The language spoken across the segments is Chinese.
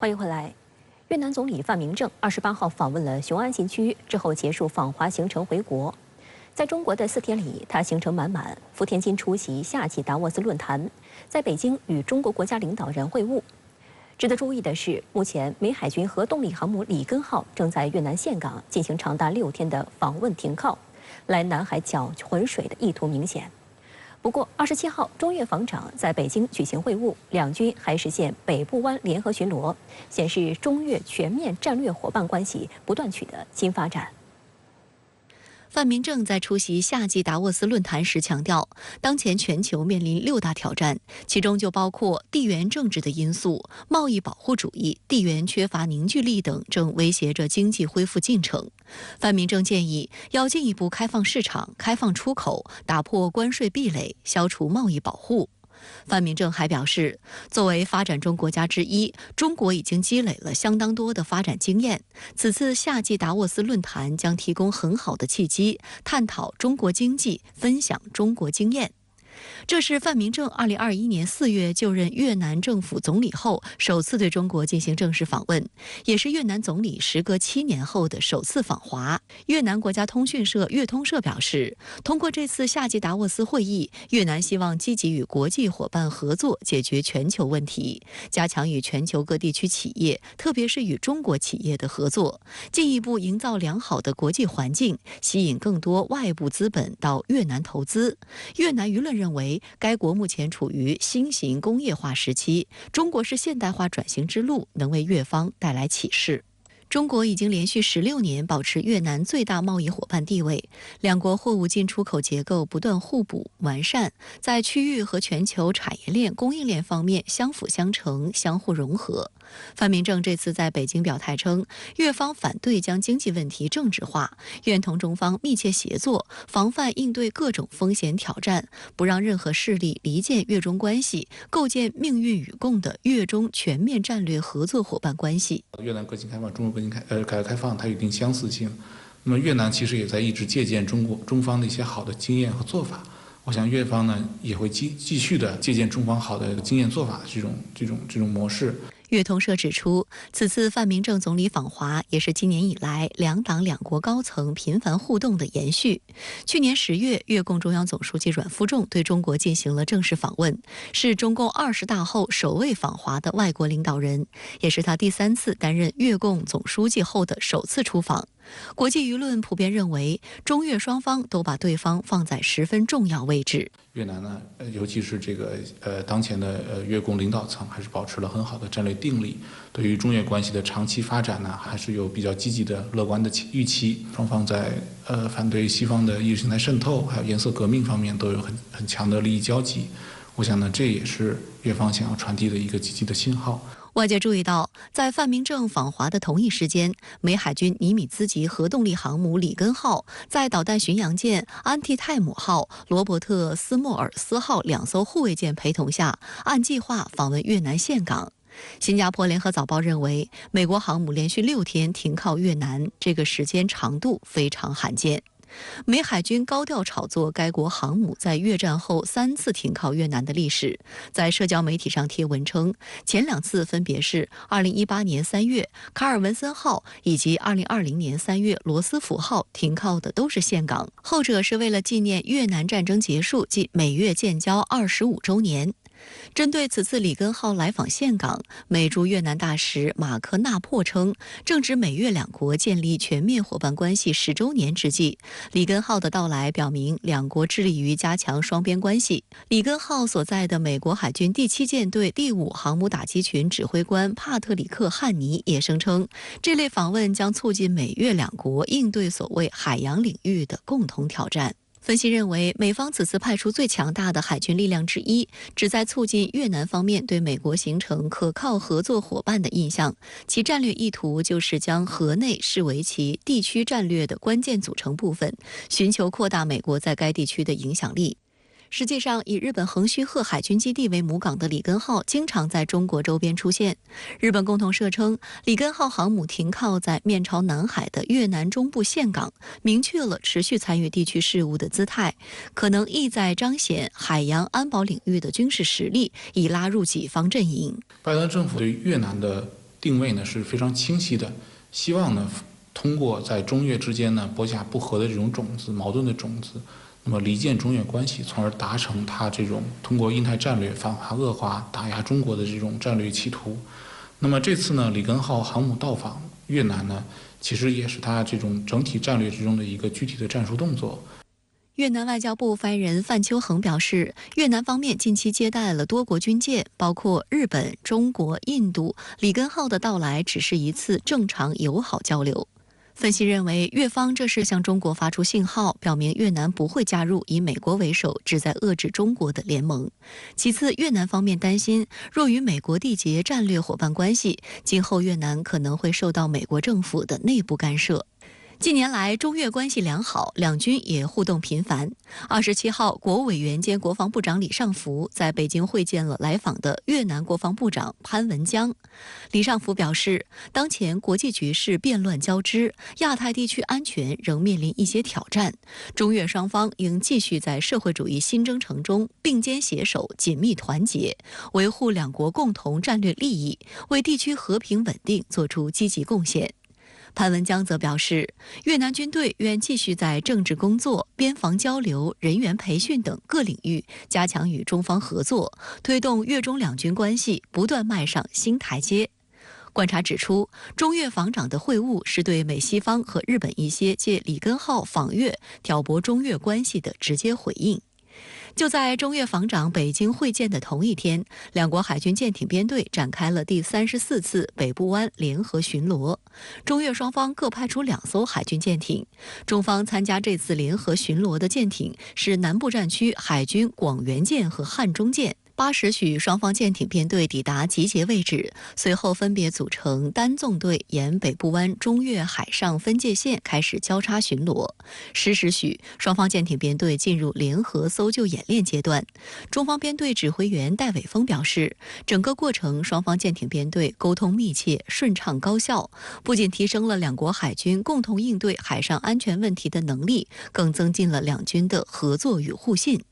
欢迎回来。越南总理范明政28号访问了雄安新区之后，结束访华行程回国。在中国的4天里，他行程满满，赴天津出席夏季达沃斯论坛，在北京与中国国家领导人会晤。值得注意的是，目前美海军核动力航母里根号正在越南岘港进行长达6天的访问停靠，来南海搅浑水的意图明显。不过，27号中越防长在北京举行会晤，两军还实现北部湾联合巡逻，显示中越全面战略伙伴关系不断取得新发展。范明政在出席夏季达沃斯论坛时强调，当前全球面临6大挑战，其中就包括地缘政治的因素、贸易保护主义、地缘缺乏凝聚力等，正威胁着经济恢复进程。范明政建议要进一步开放市场、开放出口，打破关税壁垒，消除贸易保护。范明政还表示，作为发展中国家之一，中国已经积累了相当多的发展经验。此次夏季达沃斯论坛将提供很好的契机，探讨中国经济，分享中国经验。这是范明政2021年4月就任越南政府总理后首次对中国进行正式访问，也是越南总理时隔7年后的首次访华。越南国家通讯社越通社表示，通过这次夏季达沃斯会议，越南希望积极与国际伙伴合作，解决全球问题，加强与全球各地区企业，特别是与中国企业的合作，进一步营造良好的国际环境，吸引更多外部资本到越南投资。越南舆论认为，该国目前处于新型工业化时期，中国式现代化转型之路能为越方带来启示。中国已经连续16年保持越南最大贸易伙伴地位，两国货物进出口结构不断互补完善，在区域和全球产业链、供应链方面相辅相成、相互融合。范明政这次在北京表态称，越方反对将经济问题政治化，愿同中方密切协作，防范应对各种风险挑战，不让任何势力离间越中关系，构建命运与共的越中全面战略合作伙伴关系。越南革新开放、中国改革开放，它有一定相似性。那么越南其实也在一直借鉴中方的一些好的经验和做法。我想越方呢也会继续的借鉴中方好的经验做法的这种模式。越通社指出，此次范明政总理访华也是今年以来两党两国高层频繁互动的延续。去年10月，越共中央总书记阮富仲对中国进行了正式访问，是中共20大后首位访华的外国领导人，也是他第3次担任越共总书记后的首次出访。国际舆论普遍认为，中越双方都把对方放在十分重要位置。越南呢，尤其是这个当前的越共领导层，还是保持了很好的战略定力，对于中越关系的长期发展呢，还是有比较积极的乐观的预期。双方在反对西方的意识形态渗透，还有颜色革命方面都有很强的利益交集。我想呢，这也是越方想要传递的一个积极的信号。外界注意到，在范明政访华的同一时间，美海军尼米兹级核动力航母里根号在导弹巡洋舰安提泰姆号、罗伯特斯莫尔斯号2艘护卫舰陪同下，按计划访问越南岘港。新加坡联合早报认为，美国航母连续6天停靠越南，这个时间长度非常罕见。美海军高调炒作该国航母在越战后3次停靠越南的历史，在社交媒体上贴文称，前2次分别是2018年3月卡尔文森号以及2020年3月罗斯福号停靠的都是岘港，后者是为了纪念越南战争结束即美越建交25周年。针对此次里根号来访岘港，美驻越南大使马克纳珀称，正值美越两国建立全面伙伴关系10周年之际，里根号的到来表明两国致力于加强双边关系。里根号所在的美国海军第7舰队第5航母打击群指挥官帕特里克·汉尼也声称，这类访问将促进美越两国应对所谓海洋领域的共同挑战。分析认为，美方此次派出最强大的海军力量之一，旨在促进越南方面对美国形成可靠合作伙伴的印象，其战略意图就是将河内视为其地区战略的关键组成部分，寻求扩大美国在该地区的影响力。实际上，以日本横须贺海军基地为母港的里根号经常在中国周边出现。日本共同社称，里根号航母停靠在面朝南海的越南中部岘港，明确了持续参与地区事务的姿态，可能意在彰显海洋安保领域的军事实力，以拉入己方阵营。拜登政府对越南的定位呢是非常清晰的，希望呢通过在中越之间呢播下不和的这种种子、矛盾的种子，那么离间中越关系，从而达成他这种通过印太战略反华恶化、打压中国的这种战略企图。那么这次呢，里根号航母到访越南呢，其实也是他这种整体战略之中的一个具体的战术动作。越南外交部发言人范秋恒表示，越南方面近期接待了多国军舰，包括日本、中国、印度。里根号的到来只是一次正常友好交流。分析认为，越方这是向中国发出信号，表明越南不会加入以美国为首旨在遏制中国的联盟。其次，越南方面担心，若与美国缔结战略伙伴关系，今后越南可能会受到美国政府的内部干涉。近年来，中越关系良好，两军也互动频繁。27号，国务委员兼国防部长李尚福在北京会见了来访的越南国防部长潘文江。李尚福表示，当前国际局势变乱交织，亚太地区安全仍面临一些挑战，中越双方应继续在社会主义新征程中并肩携手、紧密团结，维护两国共同战略利益，为地区和平稳定作出积极贡献。潘文江则表示，越南军队愿继续在政治工作、边防交流、人员培训等各领域加强与中方合作，推动越中两军关系不断迈上新台阶。观察指出，中越防长的会晤是对美西方和日本一些借里根号访越挑拨中越关系的直接回应。就在中越防长北京会见的同一天，两国海军舰艇编队展开了第34次北部湾联合巡逻。中越双方各派出2艘海军舰艇，中方参加这次联合巡逻的舰艇是南部战区海军广元舰和汉中舰。8时许，双方舰艇编队抵达集结位置，随后分别组成单纵队，沿北部湾中越海上分界线开始交叉巡逻。10时许，双方舰艇编队进入联合搜救演练阶段。中方编队指挥员戴伟峰表示，整个过程双方舰艇编队沟通密切、顺畅高效，不仅提升了两国海军共同应对海上安全问题的能力，更增进了两军的合作与互信。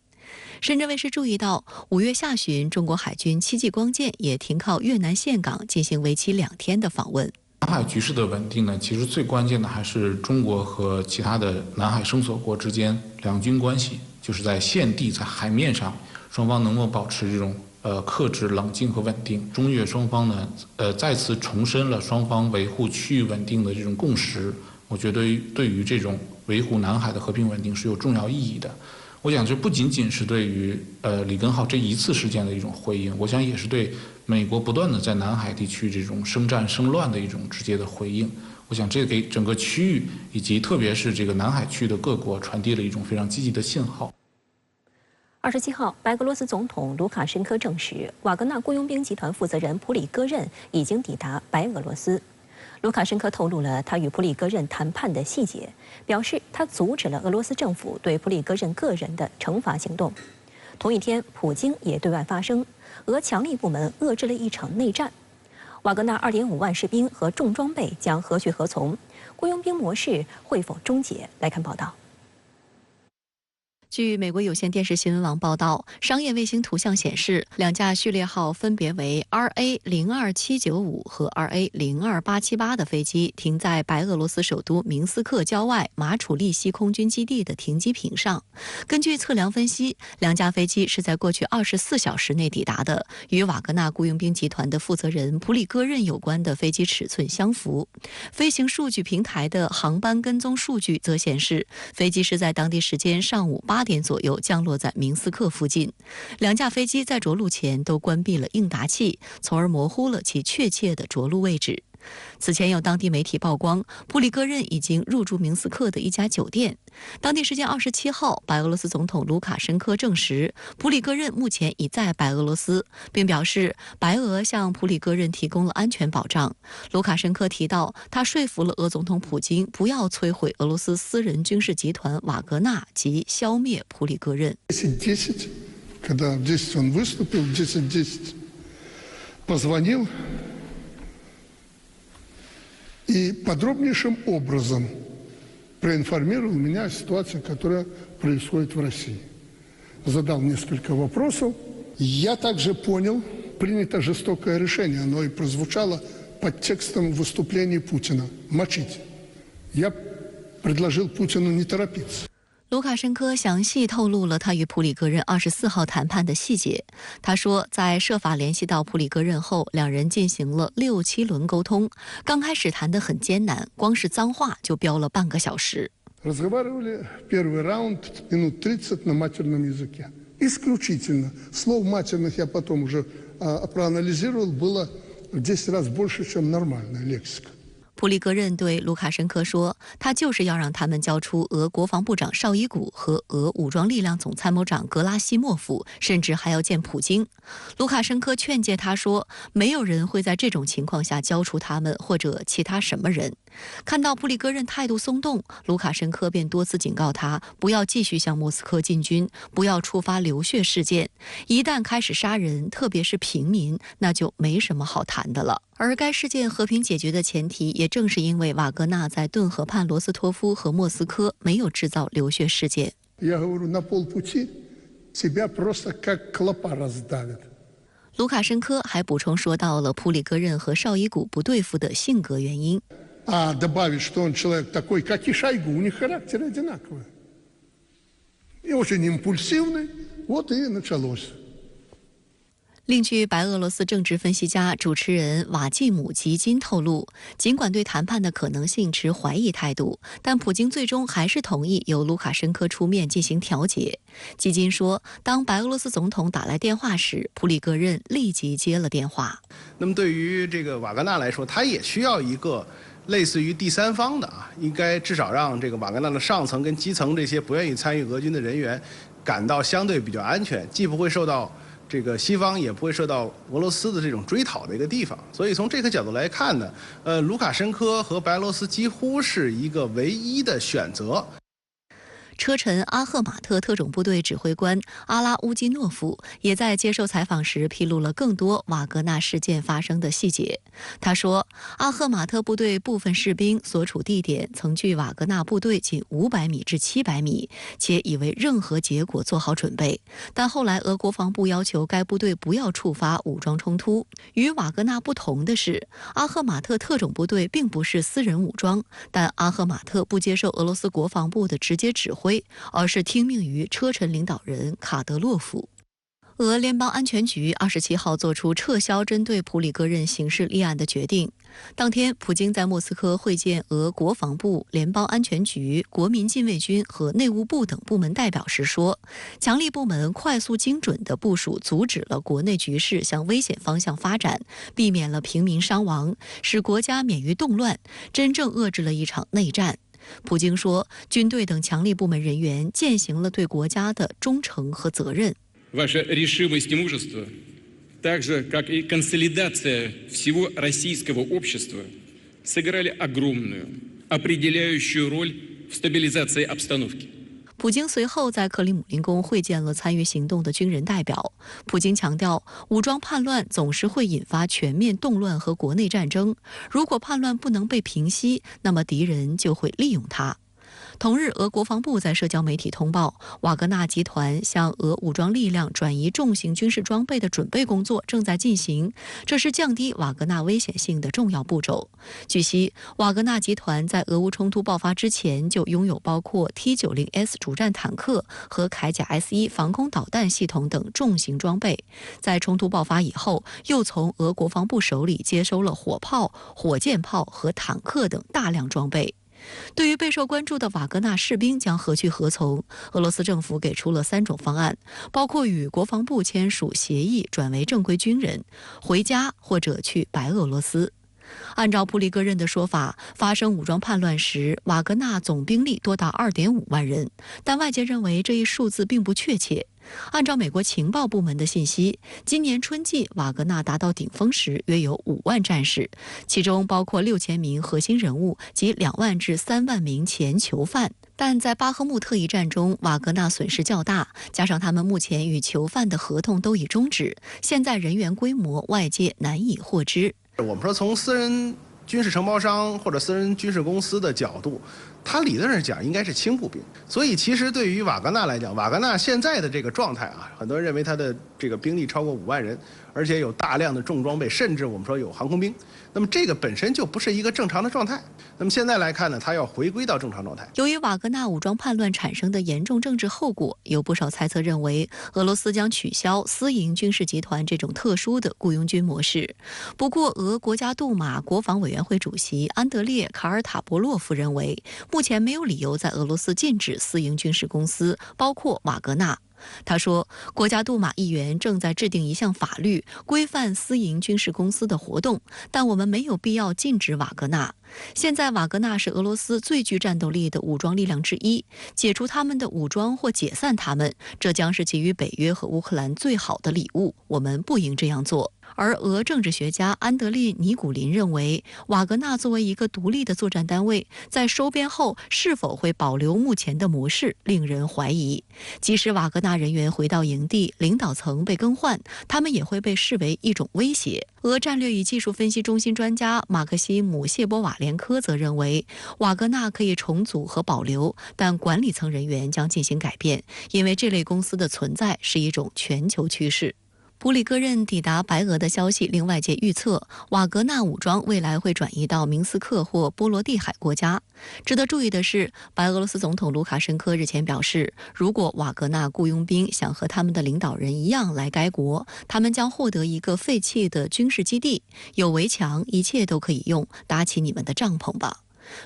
深圳卫视注意到，5月下旬，中国海军7级光舰也停靠越南岘港进行为期2天的访问。南海局势的稳定呢，其实最关键的还是中国和其他的南海声索国之间两军关系，就是在现地、在海面上，双方能够保持这种克制、冷静和稳定。中越双方呢，再次重申了双方维护区域稳定的这种共识。我觉得对于这种维护南海的和平稳定是有重要意义的。我想这不仅仅是对于里根号这一次事件的一种回应，我想也是对美国不断的在南海地区这种生战生乱的一种直接的回应。我想这给整个区域以及特别是这个南海区的各国传递了一种非常积极的信号。27号，白俄罗斯总统卢卡申科证实，瓦格纳雇佣兵集团负责人普里戈任已经抵达白俄罗斯。卢卡申科透露了他与普里戈任谈判的细节，表示他阻止了俄罗斯政府对普里戈任个人的惩罚行动。同一天，普京也对外发声，俄强力部门遏制了一场内战。瓦格纳2.5万士兵和重装备将何去何从？雇佣兵模式会否终结？来看报道。据美国有线电视新闻网报道，商业卫星图像显示，两架序列号分别为 RA-02795 和 RA-02878 的飞机停在白俄罗斯首都明斯克郊外马楚利西空军基地的停机坪上。根据测量分析，两架飞机是在过去24小时内抵达的，与瓦格纳雇佣兵集团的负责人普里戈任有关的飞机尺寸相符。飞行数据平台的航班跟踪数据则显示，飞机是在当地时间上午8点左右降落在明斯克附近。两架飞机在着陆前都关闭了应答器，从而模糊了其确切的着陆位置。此前有当地媒体曝光，普里戈任已经入住明斯克的一家酒店。当地时间27号，白俄罗斯总统卢卡申科证实，普里戈任目前已在白俄罗斯，并表示白俄向普里戈任提供了安全保障。卢卡申科提到，他说服了俄总统普京不要摧毁俄罗斯私人军事集团瓦格纳及消灭普里戈任。когда в 10 он выступил, 10:10 позвонил и подробнейшим образом проинформировал меня о ситуации, которая происходит в России. Задал несколько вопросов. Я также понял, принято жестокое решение, оно и прозвучало под текстом выступления Путина «мочите». Я предложил Путину не торопиться. 卢卡申科详细透露了他与普里戈任24号谈判的细节。他说，在设法联系到普里戈任后，两人进行了6、7轮沟通。刚开始谈得很艰难，光是脏话就飙了半个小时。Разговаривали первый раунд минут 30 на матерном языке. Исключительно. Слов матерных я потом уже проанализировал, было в 10 раз больше, чем нормальная лексика. 普里戈任对卢卡申科说，他就是要让他们交出俄国防部长绍伊古和俄武装力量总参谋长格拉西莫夫，甚至还要见普京。卢卡申科劝诫他说，没有人会在这种情况下交出他们或者其他什么人。看到普里戈任态度松动，卢卡申科便多次警告他不要继续向莫斯科进军，不要触发流血事件。一旦开始杀人，特别是平民，那就没什么好谈的了。而该事件和平解决的前提，也正是因为瓦格纳在顿河畔罗斯托夫和莫斯科没有制造流血事件。卢卡申科还补充说到了普里戈任和绍伊古不对付的性格原因。добавить, что он человек такой, как и Шойгу, у них характер одинаковый. И очень импульсивный, вот и началось. 另据白俄罗斯政治分析家、主持人瓦季姆·吉金透露，尽管对谈判的可能性持怀疑态度，但普京最终还是同意由卢卡申科出面进行调解。吉金说，当白俄罗斯总统打来电话时，普里戈任立即接了电话。那么对于这个瓦格纳来说，他也需要一个类似于第三方的应该至少让这个瓦格纳的上层跟基层这些不愿意参与俄军的人员感到相对比较安全，既不会受到这个西方也不会受到俄罗斯的这种追讨的一个地方。所以从这个角度来看呢，卢卡申科和白俄罗斯几乎是一个唯一的选择。车臣阿赫马特特种部队指挥官阿拉乌基诺夫也在接受采访时披露了更多瓦格纳事件发生的细节。他说，阿赫马特部队部分士兵所处地点曾距瓦格纳部队仅500米至700米，且已为任何结果做好准备。但后来俄国防部要求该部队不要触发武装冲突。与瓦格纳不同的是，阿赫马特特种部队并不是私人武装，但阿赫马特不接受俄罗斯国防部的直接指挥，而是听命于车臣领导人卡德洛夫。俄联邦安全局27号作出撤销针对普里戈任刑事立案的决定。当天，普京在莫斯科会见俄国防部、联邦安全局、国民禁卫军和内务部等部门代表时说，强力部门快速精准地部署，阻止了国内局势向危险方向发展，避免了平民伤亡，使国家免于动乱，真正遏制了一场内战。普京说，军队等强力部门人员践行了对国家的忠诚和责任。Ваша решимость и мужество, так же, как и консолидация всего российского общества, сыграли огромную, определяющую роль в стабилизации обстановки. 普京随后在克里姆林宫会见了参与行动的军人代表。普京强调，武装叛乱总是会引发全面动乱和国内战争，如果叛乱不能被平息，那么敌人就会利用它。同日，俄国防部在社交媒体通报，瓦格纳集团向俄武装力量转移重型军事装备的准备工作正在进行，这是降低瓦格纳危险性的重要步骤。据悉，瓦格纳集团在俄乌冲突爆发之前就拥有包括 T90S 主战坦克和铠甲 S1 防空导弹系统等重型装备，在冲突爆发以后，又从俄国防部手里接收了火炮、火箭炮和坦克等大量装备。对于备受关注的瓦格纳士兵将何去何从，俄罗斯政府给出了3种方案，包括与国防部签署协议转为正规军人、回家或者去白俄罗斯。按照普里戈任的说法，发生武装叛乱时，瓦格纳总兵力多达2.5万人，但外界认为这一数字并不确切。按照美国情报部门的信息，今年春季瓦格纳达到顶峰时约有5万战士，其中包括6000名核心人物及2万至3万名前囚犯。但在巴赫穆特一战中，瓦格纳损失较大，加上他们目前与囚犯的合同都已终止，现在人员规模外界难以获知。我们说从私人军事承包商或者私人军事公司的角度，它理论上讲应该是轻步兵。所以其实对于瓦格纳来讲，瓦格纳现在的这个状态很多人认为他的这个兵力超过5万人，而且有大量的重装备，甚至我们说有航空兵。那么这个本身就不是一个正常的状态。那么现在来看呢，它要回归到正常状态。由于瓦格纳武装叛乱产生的严重政治后果，有不少猜测认为，俄罗斯将取消私营军事集团这种特殊的雇佣军模式。不过，俄国家杜马国防委员会主席安德烈·卡尔塔波洛夫认为，目前没有理由在俄罗斯禁止私营军事公司，包括瓦格纳。他说，国家杜马议员正在制定一项法律，规范私营军事公司的活动，但我们没有必要禁止瓦格纳。现在瓦格纳是俄罗斯最具战斗力的武装力量之一，解除他们的武装或解散他们，这将是给予北约和乌克兰最好的礼物，我们不应这样做。而俄政治学家安德利·尼古林认为，瓦格纳作为一个独立的作战单位，在收编后是否会保留目前的模式，令人怀疑。即使瓦格纳人员回到营地，领导层被更换，他们也会被视为一种威胁。俄战略与技术分析中心专家马克西姆·谢波瓦连科则认为，瓦格纳可以重组和保留，但管理层人员将进行改变，因为这类公司的存在是一种全球趋势。布里戈任抵达白俄的消息令外界预测，瓦格纳武装未来会转移到明斯克或波罗的海国家。值得注意的是，白俄罗斯总统卢卡申科日前表示，如果瓦格纳雇佣兵想和他们的领导人一样来该国，他们将获得一个废弃的军事基地，有围墙，一切都可以用，搭起你们的帐篷吧。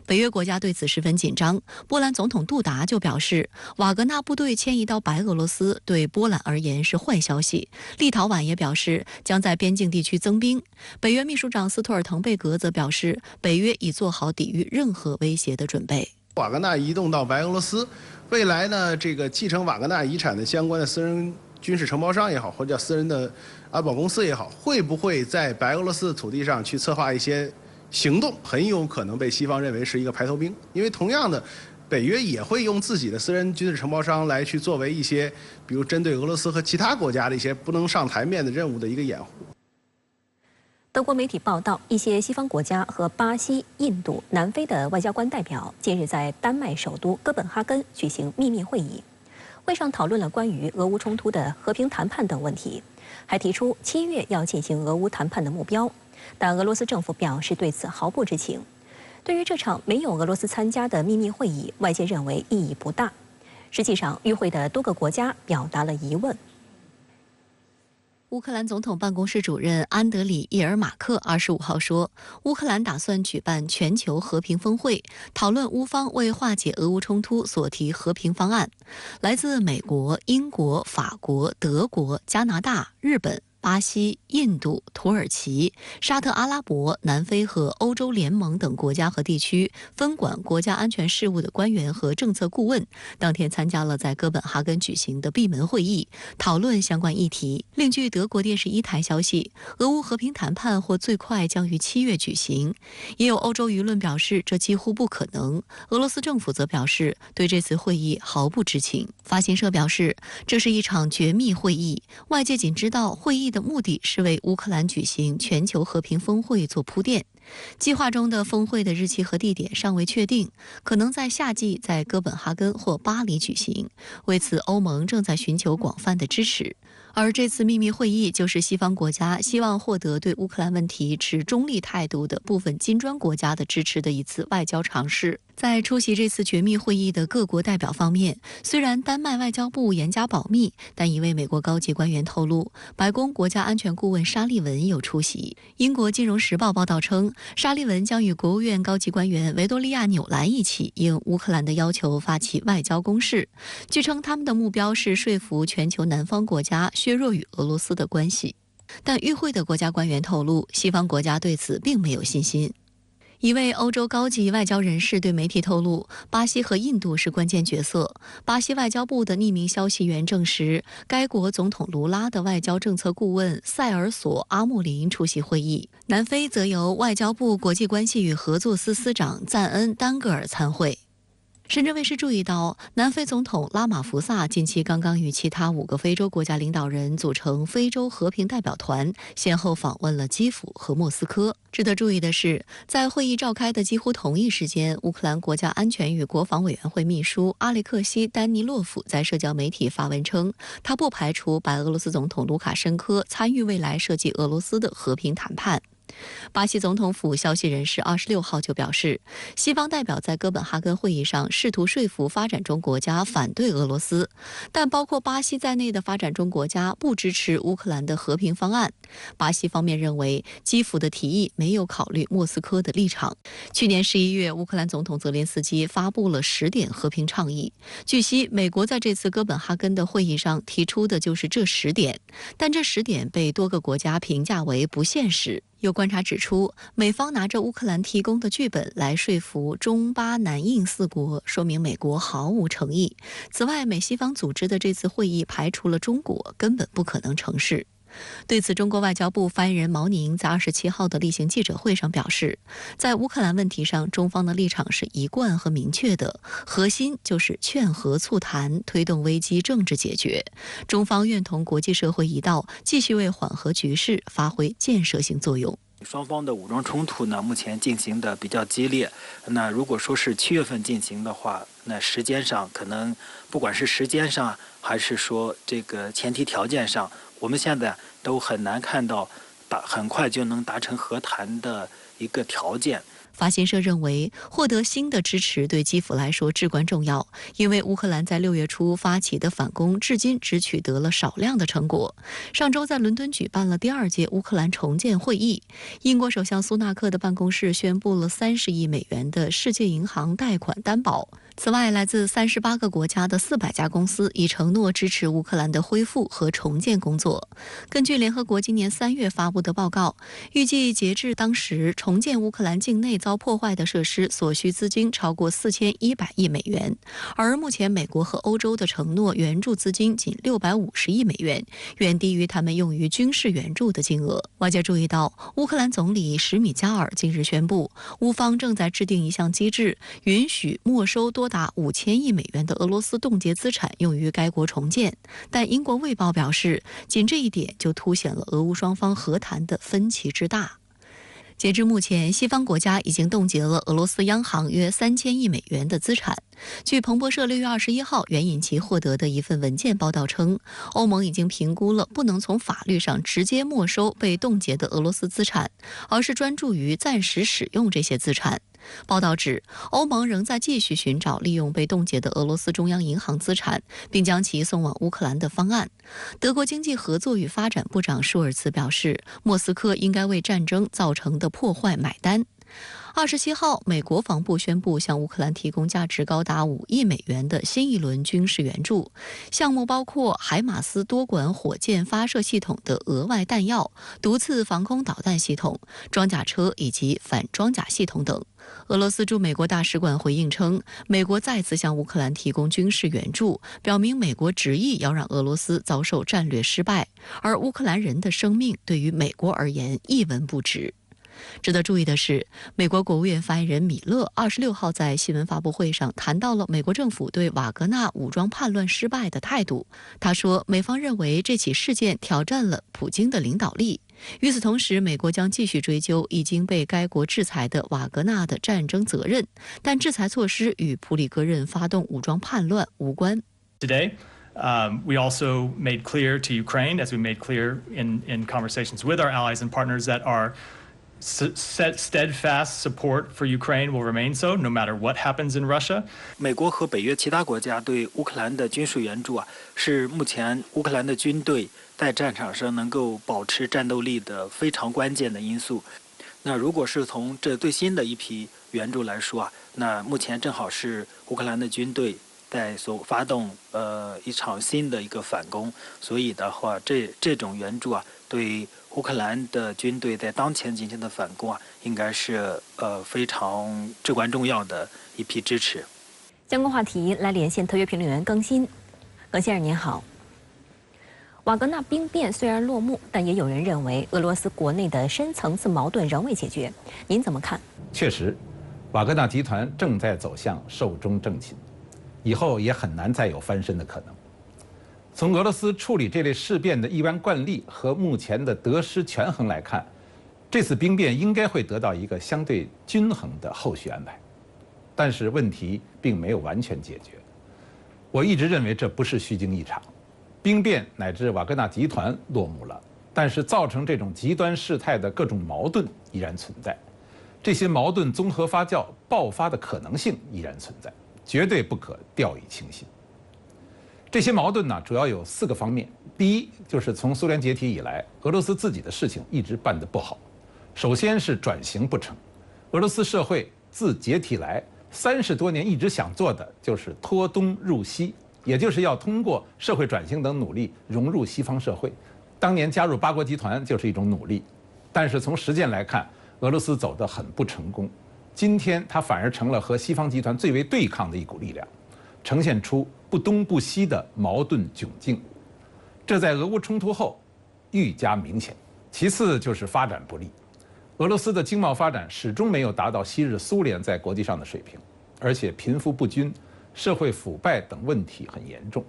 北约国家对此十分紧张。波兰总统杜达就表示，瓦格纳部队迁移到白俄罗斯对波兰而言是坏消息。立陶宛也表示将在边境地区增兵。北约秘书长斯托尔滕贝格则表示，北约已做好抵御任何威胁的准备。瓦格纳移动到白俄罗斯，未来呢，这个继承瓦格纳遗产的相关的私人军事承包商也好，或者叫私人的安保公司也好，会不会在白俄罗斯的土地上去策划一些行动，很有可能被西方认为是一个排头兵。因为同样的，北约也会用自己的私人军事承包商来去作为一些比如针对俄罗斯和其他国家的一些不能上台面的任务的一个掩护。德国媒体报道，一些西方国家和巴西、印度、南非的外交官代表近日在丹麦首都哥本哈根举行秘密会议，会上讨论了关于俄乌冲突的和平谈判等问题，还提出7月要进行俄乌谈判的目标。但俄罗斯政府表示对此毫不知情。对于这场没有俄罗斯参加的秘密会议，外界认为意义不大。实际上，与会的多个国家表达了疑问。乌克兰总统办公室主任安德里·叶尔马克25号说，乌克兰打算举办全球和平峰会，讨论乌方为化解俄乌冲突所提和平方案。来自美国、英国、法国、德国、加拿大、日本、巴西、印度、土耳其、沙特阿拉伯、南非和欧洲联盟等国家和地区分管国家安全事务的官员和政策顾问，当天参加了在哥本哈根举行的闭门会议，讨论相关议题。另据德国电视1台消息，俄乌和平谈判或最快将于7月举行。也有欧洲舆论表示这几乎不可能。俄罗斯政府则表示对这次会议毫不知情。法新社表示，这是一场绝密会议，外界仅知道会议的目的是为乌克兰举行全球和平峰会做铺垫。计划中的峰会的日期和地点尚未确定，可能在夏季在哥本哈根或巴黎举行。为此，欧盟正在寻求广泛的支持。而这次秘密会议就是西方国家希望获得对乌克兰问题持中立态度的部分金砖国家的支持的一次外交尝试。在出席这次绝密会议的各国代表方面，虽然丹麦外交部严加保密，但一位美国高级官员透露，白宫国家安全顾问沙利文有出席。英国金融时报报道称，沙利文将与国务院高级官员维多利亚·纽兰一起应乌克兰的要求发起外交攻势。据称，他们的目标是说服全球南方国家削弱与俄罗斯的关系。但与会的国家官员透露，西方国家对此并没有信心。一位欧洲高级外交人士对媒体透露，巴西和印度是关键角色。巴西外交部的匿名消息源证实，该国总统卢拉的外交政策顾问塞尔索·阿穆林出席会议。南非则由外交部国际关系与合作司司长赞恩·丹格尔参会。深圳卫视注意到，南非总统拉马福萨近期刚刚与其他5个非洲国家领导人组成非洲和平代表团，先后访问了基辅和莫斯科。值得注意的是，在会议召开的几乎同一时间，乌克兰国家安全与国防委员会秘书阿列克西·丹尼洛夫在社交媒体发文称，他不排除白俄罗斯总统卢卡申科参与未来涉及俄罗斯的和平谈判。巴西总统府消息人士26号就表示，西方代表在哥本哈根会议上试图说服发展中国家反对俄罗斯，但包括巴西在内的发展中国家不支持乌克兰的和平方案。巴西方面认为，基辅的提议没有考虑莫斯科的立场。去年11月，乌克兰总统泽连斯基发布了10点和平倡议。据悉，美国在这次哥本哈根的会议上提出的就是这10点，但这10点被多个国家评价为不现实。有观察指出，美方拿着乌克兰提供的剧本来说服中巴南印4国，说明美国毫无诚意。此外，美西方组织的这次会议排除了中国，根本不可能成事。对此，中国外交部发言人毛宁在27号的例行记者会上表示，在乌克兰问题上，中方的立场是一贯和明确的，核心就是劝和促谈，推动危机政治解决。中方愿同国际社会一道，继续为缓和局势发挥建设性作用。双方的武装冲突呢，目前进行的比较激烈。那如果说是7月份进行的话，那时间上可能不管是时间上，还是说这个前提条件上，我们现在都很难看到很快就能达成和谈的一个条件。法新社认为，获得新的支持对基辅来说至关重要，因为乌克兰在6月初发起的反攻至今只取得了少量的成果。上周在伦敦举办了第2届乌克兰重建会议，英国首相苏纳克的办公室宣布了30亿美元的世界银行贷款担保。此外，来自38个国家的400家公司已承诺支持乌克兰的恢复和重建工作。根据联合国今年3月发布的报告，预计截至当时，重建乌克兰境内遭破坏的设施所需资金超过4100亿美元，而目前美国和欧洲的承诺援助资金仅650亿美元，远低于他们用于军事援助的金额。外界注意到，乌克兰总理什米加尔近日宣布，乌方正在制定一项机制，允许没收多达5000亿美元的俄罗斯冻结资产用于该国重建。但英国卫报表示，仅这一点就凸显了俄乌双方和谈的分歧之大。截至目前，西方国家已经冻结了俄罗斯央行约3000亿美元的资产。据彭博社6月21号援引其获得的一份文件报道称，欧盟已经评估了不能从法律上直接没收被冻结的俄罗斯资产，而是专注于暂时使用这些资产。报道指，欧盟仍在继续寻找利用被冻结的俄罗斯中央银行资产，并将其送往乌克兰的方案。德国经济合作与发展部长舒尔茨表示，莫斯科应该为战争造成的破坏买单。27号，美国防部宣布向乌克兰提供价值高达5亿美元的新一轮军事援助，项目包括海马斯多管火箭发射系统的额外弹药、毒刺防空导弹系统、装甲车以及反装甲系统等。俄罗斯驻美国大使馆回应称，美国再次向乌克兰提供军事援助，表明美国执意要让俄罗斯遭受战略失败，而乌克兰人的生命对于美国而言一文不值。值得注意的是，美国国务院发言人米勒26号在新闻发布会上谈到了美国政府对瓦格纳武装叛乱失败的态度。他说，美方认为这起事件挑战了普京的领导力。与此同时，美国将继续追究已经被该国制裁的瓦格纳的战争责任，但制裁措施与普里戈任发动武装叛乱无关。 Today, we also made clear to Ukraine, as we made clear in conversations with our allies and partners, that our steadfast support for Ukraine will remain so, no matter what happens in Russia. 美国和北约其他国家对乌克兰的军事援助是目前乌克兰的军队在战场上能够保持战斗力的非常关键的因素。那如果是从这最新的一批援助来说那目前正好是乌克兰的军队在所发动一场新的一个反攻，所以的话，这种援助对乌克兰的军队在当前进行的反攻应该是非常至关重要的一批支持。相关话题来连线特约评论员更新。更先生您好。瓦格纳兵变虽然落幕，但也有人认为俄罗斯国内的深层次矛盾仍未解决，您怎么看？确实，瓦格纳集团正在走向寿终正寝，以后也很难再有翻身的可能。从俄罗斯处理这类事变的一般惯例和目前的得失权衡来看，这次兵变应该会得到一个相对均衡的后续安排。但是问题并没有完全解决。我一直认为这不是虚惊一场，兵变乃至瓦格纳集团落幕了，但是造成这种极端事态的各种矛盾依然存在，这些矛盾综合发酵爆发的可能性依然存在，绝对不可掉以轻心。这些矛盾呢，主要有4个方面。第一，就是从苏联解体以来，俄罗斯自己的事情一直办得不好。首先是转型不成，俄罗斯社会自解体来30多年一直想做的就是脱东入西，也就是要通过社会转型等努力融入西方社会。当年加入8国集团就是一种努力，但是从实践来看，俄罗斯走得很不成功。今天它反而成了和西方集团最为对抗的一股力量，呈现出不东不西的矛盾窘境，这在俄乌冲突后愈加明显。其次就是发展不利，俄罗斯的经贸发展始终没有达到昔日苏联在国际上的水平，而且贫富不均、社会腐败等问题很严重，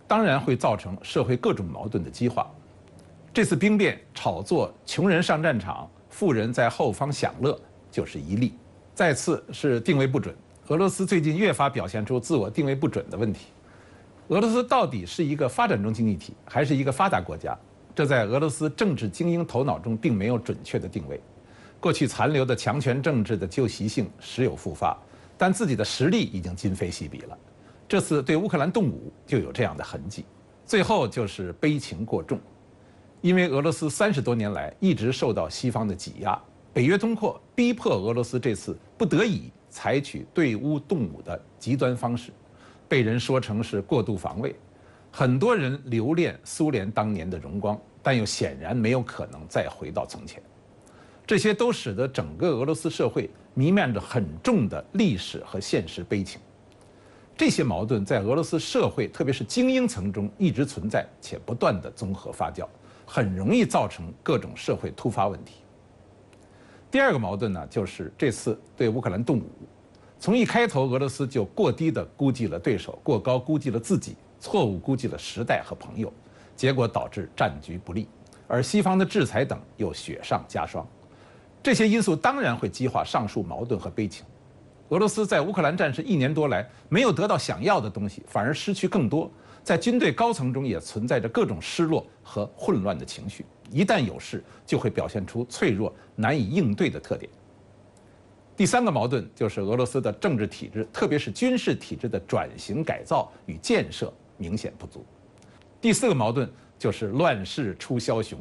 当然会造成社会各种矛盾的激化。这次兵变炒作穷人上战场，富人在后方享乐就是一例。再次是定位不准，俄罗斯最近越发表现出自我定位不准的问题。俄罗斯到底是一个发展中经济体，还是一个发达国家？这在俄罗斯政治精英头脑中并没有准确的定位。过去残留的强权政治的旧习性时有复发，但自己的实力已经今非昔比了。这次对乌克兰动武就有这样的痕迹。最后就是悲情过重，因为俄罗斯30多年来一直受到西方的挤压，北约通扩逼迫俄罗斯这次不得已采取对乌动武的极端方式，被人说成是过度防卫。很多人留恋苏联当年的荣光，但又显然没有可能再回到从前。这些都使得整个俄罗斯社会弥漫着很重的历史和现实悲情。这些矛盾在俄罗斯社会，特别是精英层中一直存在，且不断的综合发酵，很容易造成各种社会突发问题。第二个矛盾呢，就是这次对乌克兰动武，从一开头俄罗斯就过低地估计了对手，过高估计了自己，错误估计了时代和朋友，结果导致战局不利，而西方的制裁等又雪上加霜。这些因素当然会激化上述矛盾和悲情。俄罗斯在乌克兰战事1年多来没有得到想要的东西，反而失去更多，在军队高层中也存在着各种失落和混乱的情绪，一旦有事就会表现出脆弱难以应对的特点。第3个矛盾就是俄罗斯的政治体制，特别是军事体制的转型改造与建设明显不足。第4个矛盾就是乱世出枭雄，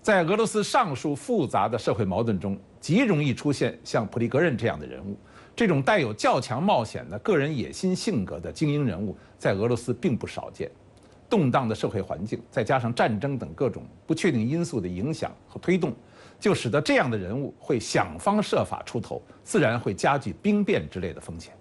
在俄罗斯上述复杂的社会矛盾中，极容易出现像普利格任这样的人物。这种带有较强冒险的个人野心性格的精英人物，在俄罗斯并不少见。动荡的社会环境，再加上战争等各种不确定因素的影响和推动，就使得这样的人物会想方设法出头，自然会加剧兵变之类的风险。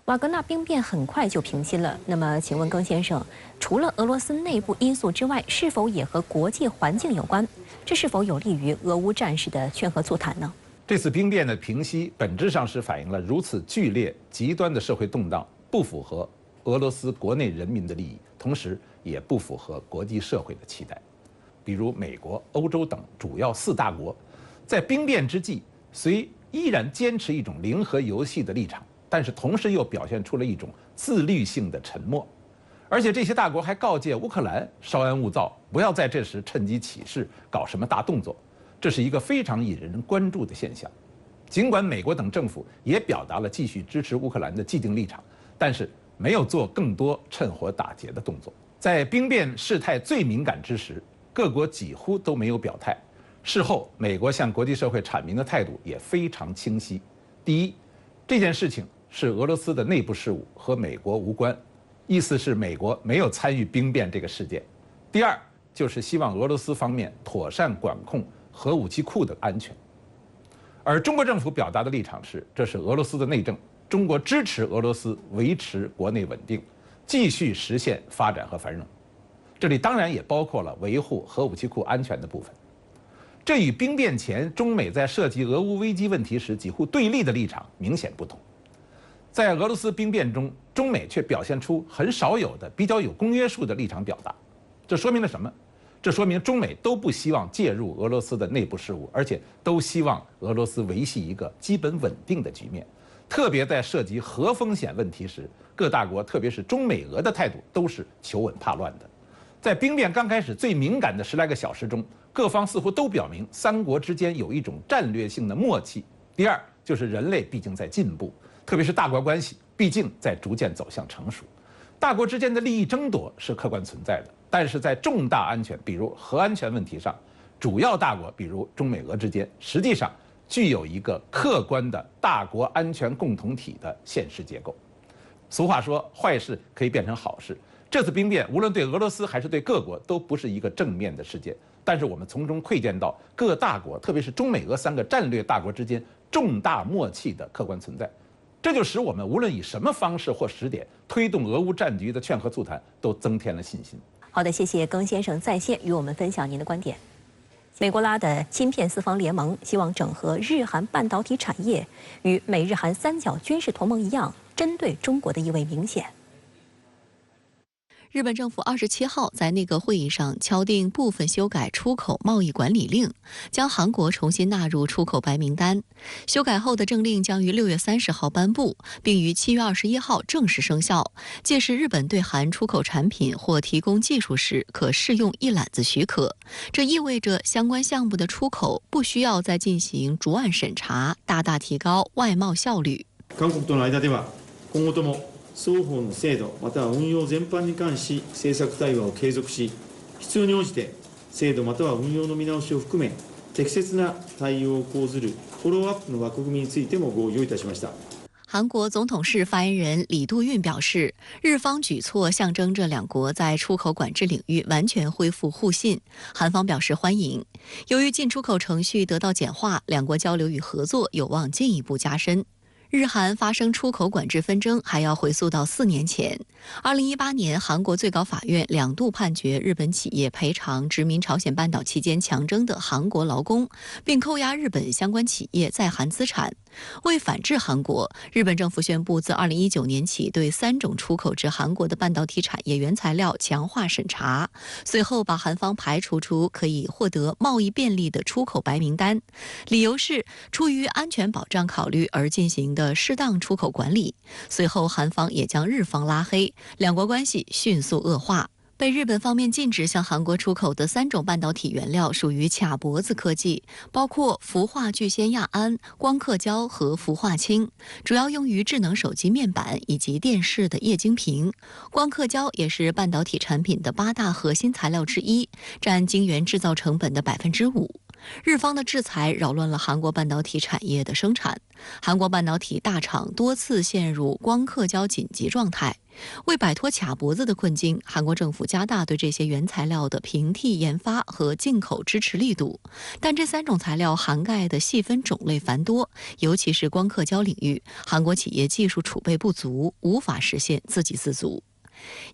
瓦格纳兵变很快就平息了。那么，请问更先生，除了俄罗斯内部因素之外，是否也和国际环境有关？这是否有利于俄乌战事的劝和促谈呢？这次兵变的平息，本质上是反映了如此剧烈、极端的社会动荡不符合俄罗斯国内人民的利益，同时也不符合国际社会的期待。比如美国、欧洲等主要4大国，在兵变之际，虽依然坚持一种零和游戏的立场，但是同时又表现出了一种自律性的沉默。而且这些大国还告诫乌克兰稍安勿躁，不要在这时趁机起事，搞什么大动作。这是一个非常引人关注的现象。尽管美国等政府也表达了继续支持乌克兰的既定立场，但是没有做更多趁火打劫的动作。在兵变事态最敏感之时，各国几乎都没有表态。事后，美国向国际社会阐明的态度也非常清晰：第一，这件事情是俄罗斯的内部事务，和美国无关，意思是美国没有参与兵变这个事件；第二，就是希望俄罗斯方面妥善管控核武器库的安全。而中国政府表达的立场是，这是俄罗斯的内政，中国支持俄罗斯维持国内稳定，继续实现发展和繁荣。这里当然也包括了维护核武器库安全的部分。这与兵变前中美在涉及俄乌危机问题时几乎对立的立场明显不同。在俄罗斯兵变中，中美却表现出很少有的比较有公约数的立场表达。这说明了什么？这说明中美都不希望介入俄罗斯的内部事务，而且都希望俄罗斯维系一个基本稳定的局面。特别在涉及核风险问题时，各大国，特别是中美俄的态度都是求稳怕乱的。在兵变刚开始最敏感的10来个小时中，各方似乎都表明三国之间有一种战略性的默契。第二，就是人类毕竟在进步，特别是大国关系毕竟在逐渐走向成熟。大国之间的利益争夺是客观存在的，但是在重大安全，比如核安全问题上，主要大国比如中美俄之间，实际上具有一个客观的大国安全共同体的现实结构。俗话说，坏事可以变成好事。这次兵变无论对俄罗斯还是对各国都不是一个正面的事件，但是我们从中窥见到各大国，特别是中美俄3个战略大国之间重大默契的客观存在。这就使我们无论以什么方式或时点推动俄乌战局的劝和促谈，都增添了信心。好的，谢谢庚先生在线与我们分享您的观点。美国拉的芯片4方联盟希望整合日韩半导体产业，与美日韩3角军事同盟一样，针对中国的意味明显。日本政府27号在内阁会议上敲定部分修改出口贸易管理令，将韩国重新纳入出口白名单。修改后的政令将于6月30号颁布，并于7月21号正式生效。届时，日本对韩出口产品或提供技术时，可适用一揽子许可。这意味着相关项目的出口不需要再进行逐案审查，大大提高外贸效率。韓国との間では今後とも双方の制度または運用全般に関し政策対話を継続し、必要に応じて制度または運用の見直しを含め適切な対応を講ずるフォローアップの枠組みについても合意をいたしました。韩国总统室发言人李度运表示，日方举措象征着两国在出口管制领域完全恢复互信，韩方表示欢迎。由于进出口程序得到简化，两国交流与合作有望进一步加深。日韩发生出口管制纷争还要回溯到4年前。2018年，韩国最高法院2度判决日本企业赔偿殖民朝鲜半岛期间强征的韩国劳工，并扣押日本相关企业在韩资产。为反制韩国，日本政府宣布自2019年起对3种出口至韩国的半导体产业原材料强化审查，随后把韩方排除出可以获得贸易便利的出口白名单，理由是出于安全保障考虑而进行的适当出口管理。随后韩方也将日方拉黑，两国关系迅速恶化。被日本方面禁止向韩国出口的3种半导体原料属于卡脖子科技，包括氟化聚酰亚胺、光刻胶和氟化氢，主要用于智能手机面板以及电视的液晶屏。光刻胶也是半导体产品的8大核心材料之一，占晶圆制造成本的5%。日方的制裁扰乱了韩国半导体产业的生产，韩国半导体大厂多次陷入光刻胶紧急状态。为摆脱卡脖子的困境，韩国政府加大对这些原材料的平替研发和进口支持力度，但这3种材料涵盖的细分种类繁多，尤其是光刻胶领域，韩国企业技术储备不足，无法实现自给自足。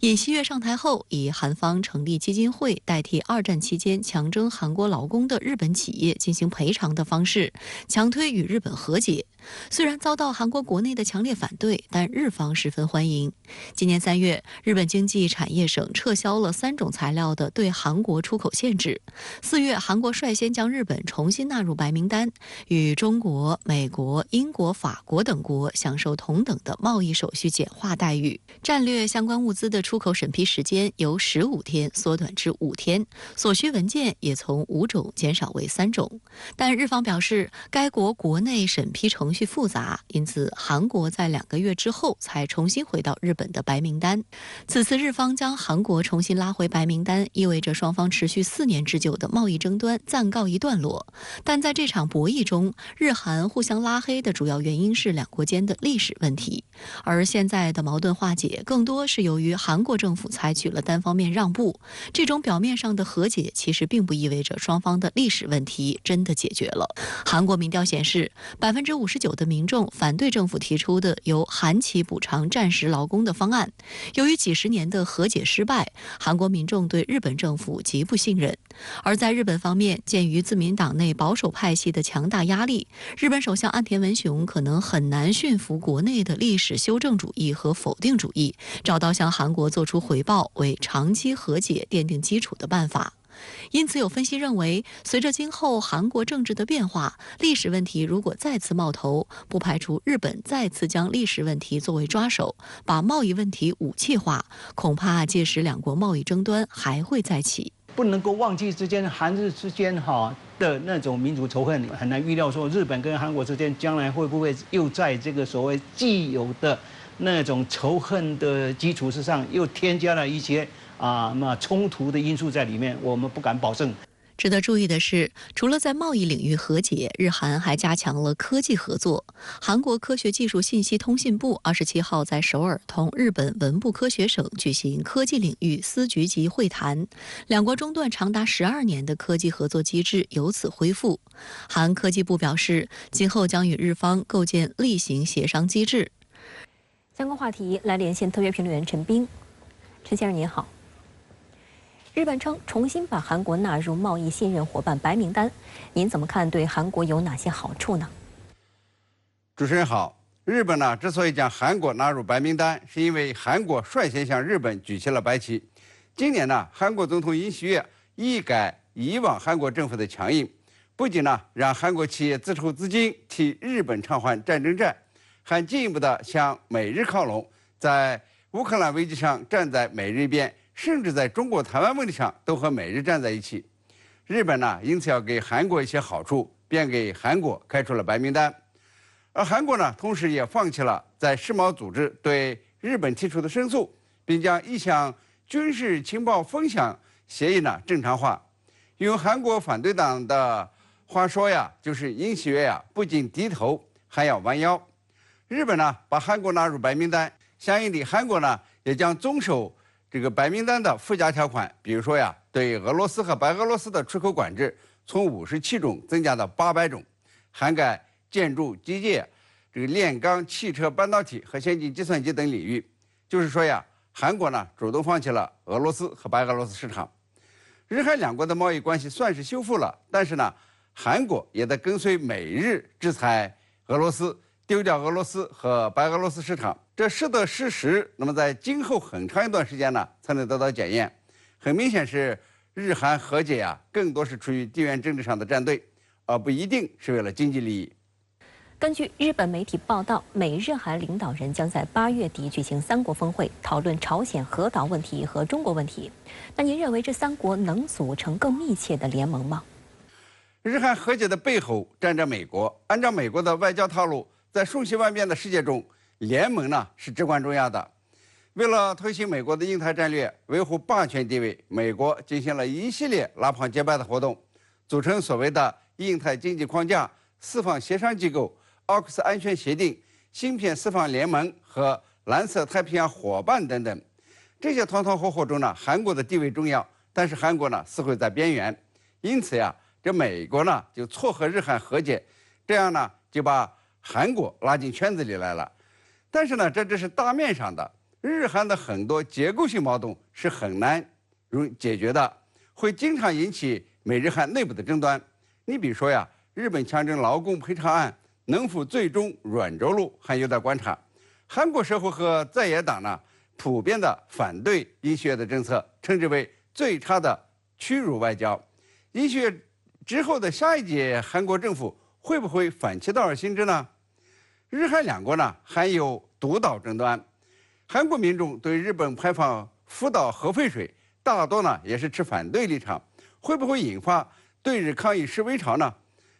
尹锡悦上台后，以韩方成立基金会代替2战期间强征韩国劳工的日本企业进行赔偿的方式，强推与日本和解。虽然遭到韩国国内的强烈反对，但日方十分欢迎。今年3月，日本经济产业省撤销了3种材料的对韩国出口限制。4月，韩国率先将日本重新纳入白名单，与中国、美国、英国、法国等国享受同等的贸易手续简化待遇。战略相关物资的出口审批时间由15天缩短至5天，所需文件也从5种减少为3种。但日方表示，该国国内审批程序复杂，因此韩国在2个月之后才重新回到日本的白名单。此次日方将韩国重新拉回白名单，意味着双方持续4年之久的贸易争端暂告一段落。但在这场博弈中，日韩互相拉黑的主要原因是两国间的历史问题，而现在的矛盾化解更多是由于于韩国政府采取了单方面让步。这种表面上的和解，其实并不意味着双方的历史问题真的解决了。韩国民调显示，59%的民众反对政府提出的由韩企补偿战时劳工的方案。由于几十年的和解失败，韩国民众对日本政府极不信任。而在日本方面，鉴于自民党内保守派系的强大压力，日本首相岸田文雄可能很难驯服国内的历史修正主义和否定主义，找到向韩国做出回报为长期和解奠定基础的办法。因此，有分析认为，随着今后韩国政治的变化，历史问题如果再次冒头，不排除日本再次将历史问题作为抓手，把贸易问题武器化，恐怕届时两国贸易争端还会再起。不能够忘记韩日之间的那种民族仇恨，很难预料说日本跟韩国之间将来会不会又在这个所谓既有的那种仇恨的基础之上，又添加了一些冲突的因素在里面，我们不敢保证。值得注意的是，除了在贸易领域和解，日韩还加强了科技合作。韩国科学技术信息通信部27号在首尔同日本文部科学省举行科技领域司局级会谈，两国中断长达12年的科技合作机制由此恢复。韩科技部表示，今后将与日方构建例行协商机制。相关话题来连线特约评论员陈斌。陈先生您好。日本称重新把韩国纳入贸易信任伙伴白名单，您怎么看？对韩国有哪些好处呢？主持人好，日本呢之所以将韩国纳入白名单，是因为韩国率先向日本举起了白旗。今年呢，韩国总统尹锡悦一改以往韩国政府的强硬，不仅呢让韩国企业自筹资金替日本偿还战争债，还进一步的向美日靠拢，在乌克兰危机上站在美日一边。甚至在中国台湾问题上都和美日站在一起。日本呢，因此要给韩国一些好处，便给韩国开出了白名单。而韩国呢，同时也放弃了在世贸组织对日本提出的申诉，并将一项军事情报分享协议呢正常化。用韩国反对党的话说呀，就是尹锡悦呀，不仅低头，还要弯腰。日本呢，把韩国纳入白名单，相应的，韩国呢也将遵守这个白名单的附加条款，比如说呀，对俄罗斯和白俄罗斯的出口管制从57种增加到800种，涵盖建筑、机械、炼钢、汽车、半导体和先进计算机等领域。就是说呀，韩国呢主动放弃了俄罗斯和白俄罗斯市场。日韩两国的贸易关系算是修复了，但是呢，韩国也在跟随美日制裁俄罗斯，丢掉俄罗斯和白俄罗斯市场。这适得其时，那么在今后很长一段时间呢，才能得到检验。很明显是日韩和解呀，更多是出于地缘政治上的站队，而不一定是为了经济利益。根据日本媒体报道，美日韩领导人将在8月底举行3国峰会，讨论朝鲜核岛问题和中国问题。那您认为这3国能组成更密切的联盟吗？日韩和解的背后站着美国。按照美国的外交套路，在瞬息万变的世界中，联盟呢是至关重要的。为了推行美国的印太战略，维护霸权地位，美国进行了一系列拉帮结派的活动，组成所谓的印太经济框架、四方协商机构、奥克斯安全协定、芯片四方联盟和蓝色太平洋伙伴等等。这些团团伙伙中呢，韩国的地位重要，但是韩国呢似乎在边缘。因此呀，这美国呢就撮合日韩和解，这样呢就把韩国拉进圈子里来了。但是呢，这只是大面上的，日韩的很多结构性矛盾是很难解决的，会经常引起美日韩内部的争端。你比如说呀，日本强征劳工赔偿案能否最终软着陆，还有待观察。韩国社会和在野党呢，普遍的反对尹锡悦的政策，称之为最差的屈辱外交。尹锡悦之后的下一届韩国政府会不会反其道而行之呢？日韩两国呢还有独岛争端，韩国民众对日本排放福岛核废水大多呢也是持反对立场，会不会引发对日抗议示威潮呢？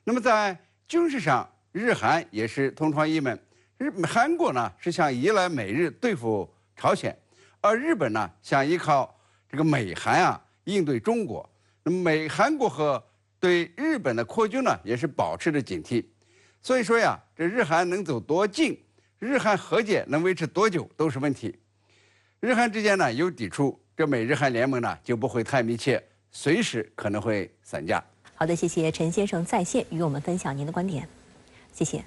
那么在军事上，日韩也是同床异梦。韩国呢是想依赖美日对付朝鲜，而日本呢想依靠这个美韩啊应对中国。那么韩国和对日本的扩军呢也是保持着警惕。所以说呀，这日韩能走多近，日韩和解能维持多久都是问题。日韩之间呢有抵触，这美日韩联盟呢就不会太密切，随时可能会散架。好的，谢谢陈先生在线与我们分享您的观点，谢谢。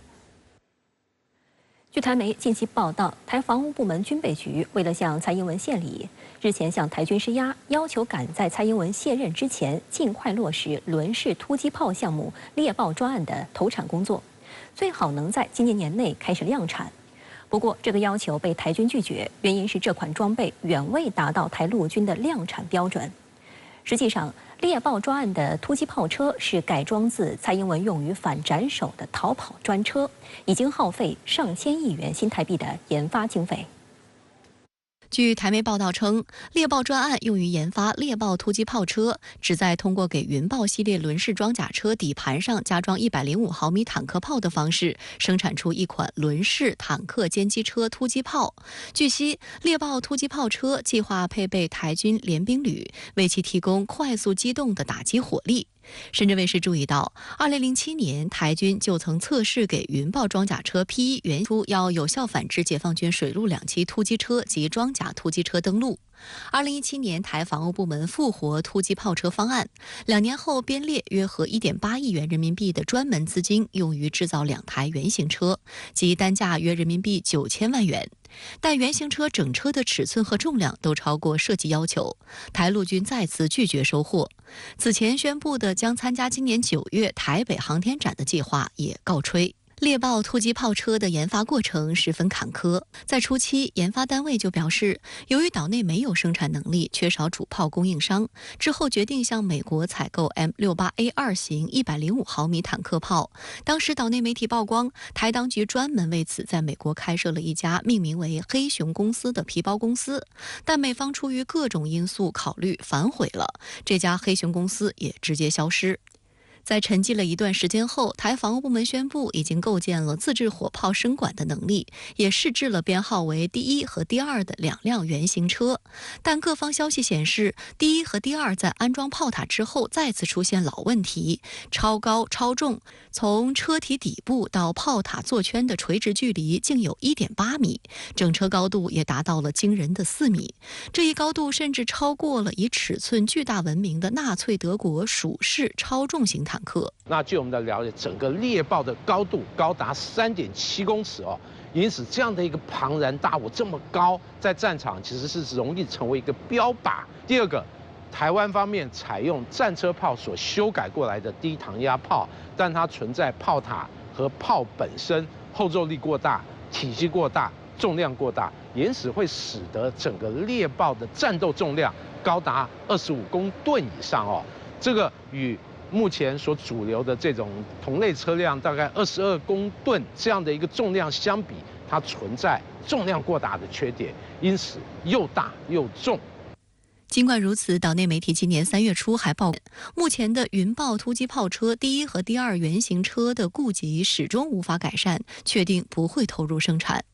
据台媒近期报道，台防务部门军备局为了向蔡英文献礼，日前向台军施压，要求赶在蔡英文卸任之前，尽快落实轮式突击炮项目猎豹专案的投产工作，最好能在今年年内开始量产。不过，这个要求被台军拒绝，原因是这款装备远未达到台陆军的量产标准。实际上，猎豹专案的突击炮车是改装自蔡英文用于反斩首的逃跑专车，已经耗费上千亿元新台币的研发经费。据台媒报道称，猎豹专案用于研发猎豹突击炮车，旨在通过给云豹系列轮式装甲车底盘上加装105毫米坦克炮的方式，生产出一款轮式坦克歼击车突击炮。据悉，猎豹突击炮车计划配备台军联兵旅，为其提供快速机动的打击火力。深圳卫视注意到，2007年台军就曾测试给云豹装甲车 P1 原出要有效反制解放军水陆两栖突击车及装甲突击车登陆。2017年，台防务部门复活突击炮车方案，2年后编列约合1.8亿元人民币的专门资金，用于制造2台原型车，即单价约人民币9000万元。但原型车整车的尺寸和重量都超过设计要求，台陆军再次拒绝收货。此前宣布的将参加今年9月台北航天展的计划也告吹。猎豹突击炮车的研发过程十分坎坷，在初期，研发单位就表示，由于岛内没有生产能力，缺少主炮供应商，之后决定向美国采购 M68A2 型105毫米坦克炮。当时岛内媒体曝光，台当局专门为此在美国开设了一家命名为黑熊公司的皮包公司，但美方出于各种因素考虑反悔了，这家黑熊公司也直接消失。在沉寂了一段时间后，台防务部门宣布已经构建了自制火炮生管的能力，也试制了编号为第1和第2的2辆原型车。但各方消息显示，第1和第2在安装炮塔之后再次出现老问题，超高超重，从车体底部到炮塔座圈的垂直距离竟有1.8米，整车高度也达到了惊人的4米。这一高度甚至超过了以尺寸巨大闻名的纳粹德国鼠式超重型坦克。那据我们的了解，整个猎豹的高度高达3.7公尺哦，因此这样的一个庞然大物这么高，在战场其实是容易成为一个标靶。第二个，台湾方面采用战车炮所修改过来的低膛压炮，但它存在炮塔和炮本身后坐力过大、体积过大、重量过大，因此会使得整个猎豹的战斗重量高达25公吨以上哦。这个与目前所主流的这种同类车辆大概22公吨这样的一个重量相比，它存在重量过大的缺点，因此又大又重。尽管如此，岛内媒体今年3月初还报，目前的云豹突击炮车第1和第2原型车的顾及始终无法改善，确定不会投入生产。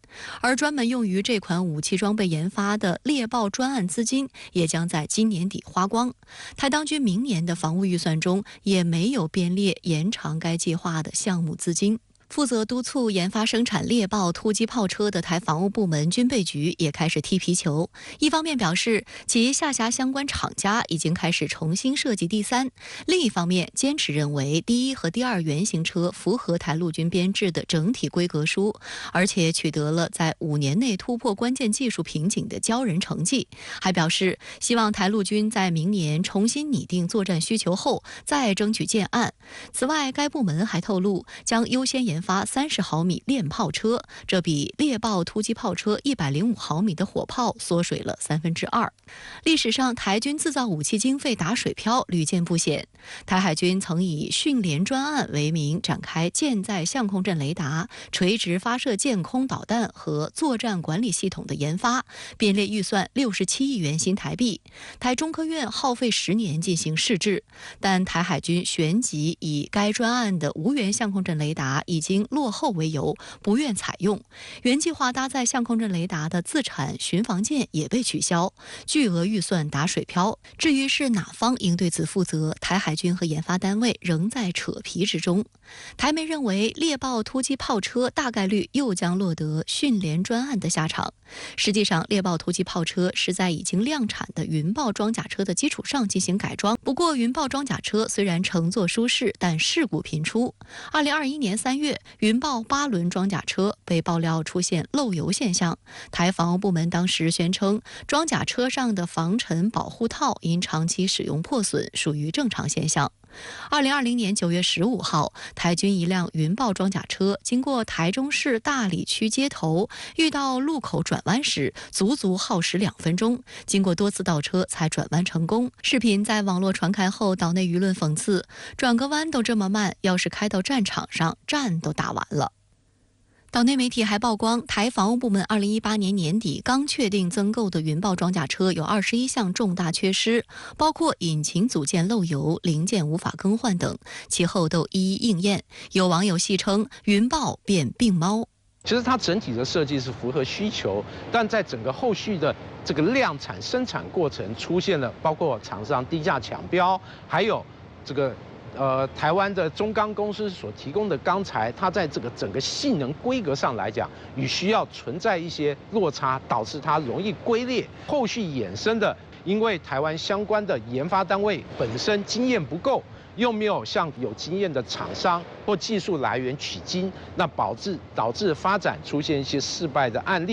而专门用于这款武器装备研发的猎豹专案资金也将在今年底花光。台当局明年的防务预算中也没有编列延长该计划的项目资金。负责督促研发生产猎豹突击炮车的台防务部门军备局也开始踢皮球，一方面表示其下辖相关厂家已经开始重新设计第3，另一方面坚持认为第1和第2原型车符合台陆军编制的整体规格书，而且取得了在5年内突破关键技术瓶颈的骄人成绩，还表示希望台陆军在明年重新拟定作战需求后再争取建案。此外，该部门还透露将优先研发30毫米链炮车，这比猎豹突击炮车105毫米的火炮缩水了2/3。历史上，台军自造武器经费打水漂屡见不鲜。台海军曾以训练专案为名展开舰载相控阵雷达、垂直发射舰空导弹和作战管理系统的研发，编列预算67亿元新台币。台中科院耗费10年进行试制，但台海军旋即以该专案的无源相控阵雷达以及精、落后为由，不愿采用。原计划搭载相控阵雷达的自产巡防舰也被取消，巨额预算打水漂。至于是哪方应对此负责，台海军和研发单位仍在扯皮之中。台媒认为，猎豹突击炮车大概率又将落得训练专案的下场。实际上，猎豹突击炮车是在已经量产的云豹装甲车的基础上进行改装。不过，云豹装甲车虽然乘坐舒适，但事故频出。2021年3月，云豹8轮装甲车被爆料出现漏油现象。台防务部门当时宣称，装甲车上的防尘保护套因长期使用破损，属于正常现象。2020年9月15号，台军一辆云豹装甲车经过台中市大里区街头，遇到路口转弯时，足足耗时2分钟，经过多次倒车才转弯成功。视频在网络传开后，岛内舆论讽刺：转个弯都这么慢，要是开到战场上，战都打完了。岛内媒体还曝光，台防务部门2018年年底刚确定增购的云豹装甲车有21项重大缺失，包括引擎组件漏油、零件无法更换等，其后都一一应验。有网友戏称，云豹变病猫。其实它整体的设计是符合需求，但在整个后续的这个量产生产过程出现了包括厂商低价抢标，还有这个台湾的中钢公司所提供的钢材，它在这个整个性能规格上来讲，与需要存在一些落差，导致它容易龟裂。后续衍生的，因为台湾相关的研发单位本身经验不够，又没有向有经验的厂商或技术来源取经，那导致发展出现一些失败的案例。